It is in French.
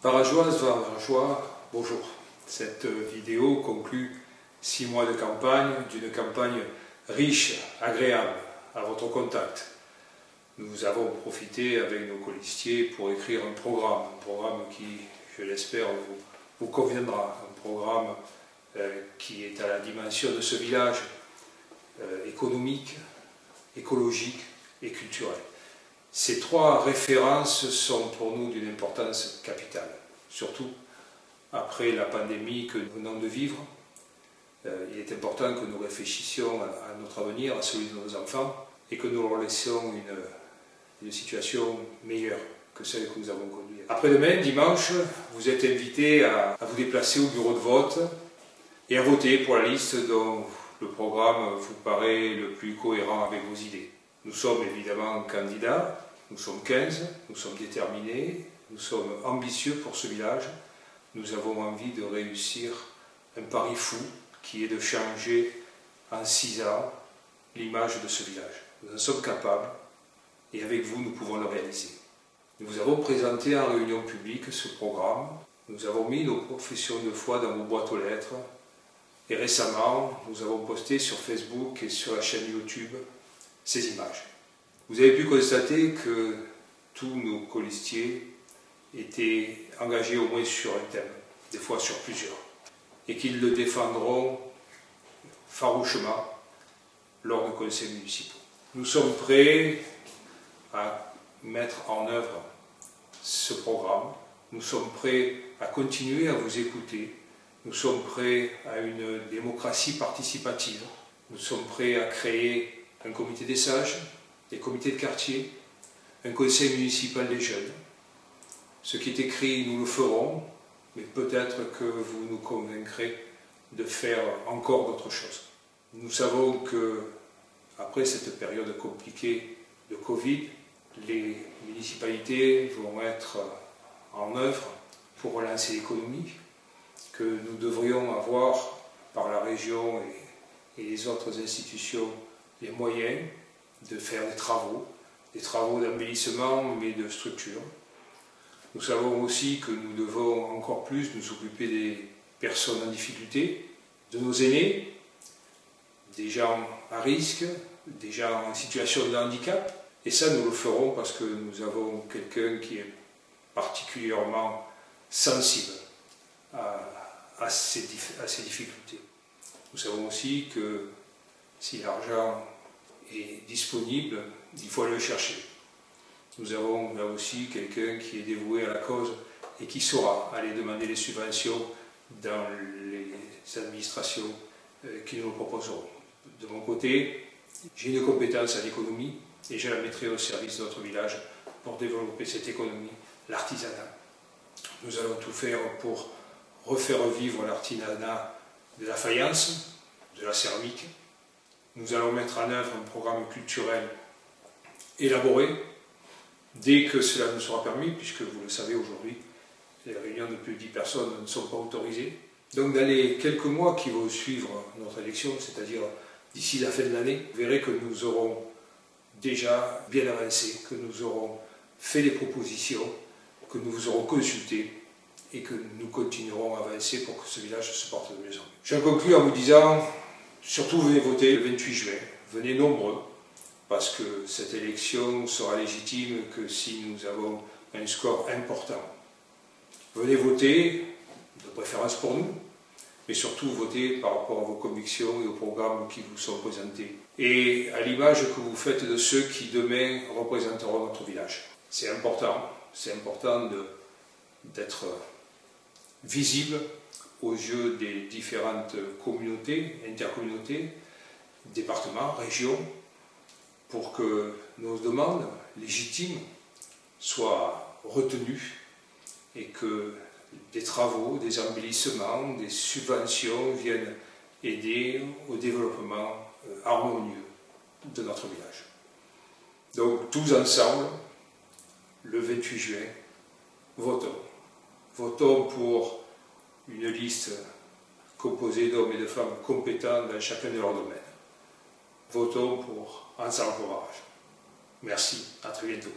Varageoises, Varageois, bonjour. Cette vidéo conclut 6 mois de campagne, d'une campagne riche, agréable, à votre contact. Nous avons profité avec nos colistiers pour écrire un programme qui, je l'espère, vous conviendra, un programme qui est à la dimension de ce village économique, écologique et culturel. Ces 3 références sont pour nous d'une importance capitale, surtout après la pandémie que nous venons de vivre. Il est important que nous réfléchissions à notre avenir, à celui de nos enfants, et que nous leur laissions une situation meilleure que celle que nous avons connue. Après-demain, dimanche, vous êtes invités à vous déplacer au bureau de vote et à voter pour la liste dont le programme vous paraît le plus cohérent avec vos idées. Nous sommes évidemment candidats, nous sommes 15, nous sommes déterminés, nous sommes ambitieux pour ce village. Nous avons envie de réussir un pari fou qui est de changer en 6 ans l'image de ce village. Nous en sommes capables et avec vous nous pouvons le réaliser. Nous avons présenté en réunion publique ce programme, nous avons mis nos professions de foi dans vos boîtes aux lettres et récemment nous avons posté sur Facebook et sur la chaîne YouTube ces images. Vous avez pu constater que tous nos colistiers étaient engagés au moins sur un thème, des fois sur plusieurs, et qu'ils le défendront farouchement lors de conseils municipaux. Nous sommes prêts à mettre en œuvre ce programme, nous sommes prêts à continuer à vous écouter, nous sommes prêts à une démocratie participative, nous sommes prêts à créer un comité des sages, des comités de quartier, un conseil municipal des jeunes. Ce qui est écrit, nous le ferons, mais peut-être que vous nous convaincrez de faire encore d'autres choses. Nous savons que, après cette période compliquée de Covid, les municipalités vont être en œuvre pour relancer l'économie, que nous devrions avoir par la région et les autres institutions les moyens de faire des travaux d'embellissement mais de structure. Nous savons aussi que nous devons encore plus nous occuper des personnes en difficulté, de nos aînés, des gens à risque, des gens en situation de handicap. Et ça, nous le ferons parce que nous avons quelqu'un qui est particulièrement sensible à ces difficultés. Nous savons aussi que si l'argent est disponible, il faut aller le chercher. Nous avons là aussi quelqu'un qui est dévoué à la cause et qui saura aller demander les subventions dans les administrations qui nous le proposeront. De mon côté, j'ai une compétence en économie et je la mettrai au service de notre village pour développer cette économie, l'artisanat. Nous allons tout faire pour refaire vivre l'artisanat de la faïence, de la céramique. Nous allons mettre en œuvre un programme culturel élaboré dès que cela nous sera permis, puisque vous le savez aujourd'hui, les réunions de plus de 10 personnes ne sont pas autorisées. Donc dans les quelques mois qui vont suivre notre élection, c'est-à-dire d'ici la fin de l'année, vous verrez que nous aurons déjà bien avancé, que nous aurons fait des propositions, que nous vous aurons consulté et que nous continuerons à avancer pour que ce village se porte de mieux en mieux. Je conclue en vous disant, surtout venez voter le 28 juin, venez nombreux, parce que cette élection sera légitime que si nous avons un score important. Venez voter, de préférence pour nous, mais surtout voter par rapport à vos convictions et aux programmes qui vous sont présentés. Et à l'image que vous faites de ceux qui demain représenteront notre village. C'est important d'être visible aux yeux des différentes communautés, intercommunautés, départements, régions, pour que nos demandes légitimes soient retenues et que des travaux, des embellissements, des subventions viennent aider au développement harmonieux de notre village. Donc tous ensemble, le 28 juin, votons. Votons pour une liste composée d'hommes et de femmes compétents dans chacun de leurs domaines. Votons pour Ensemble pour Varage. Merci, à très bientôt.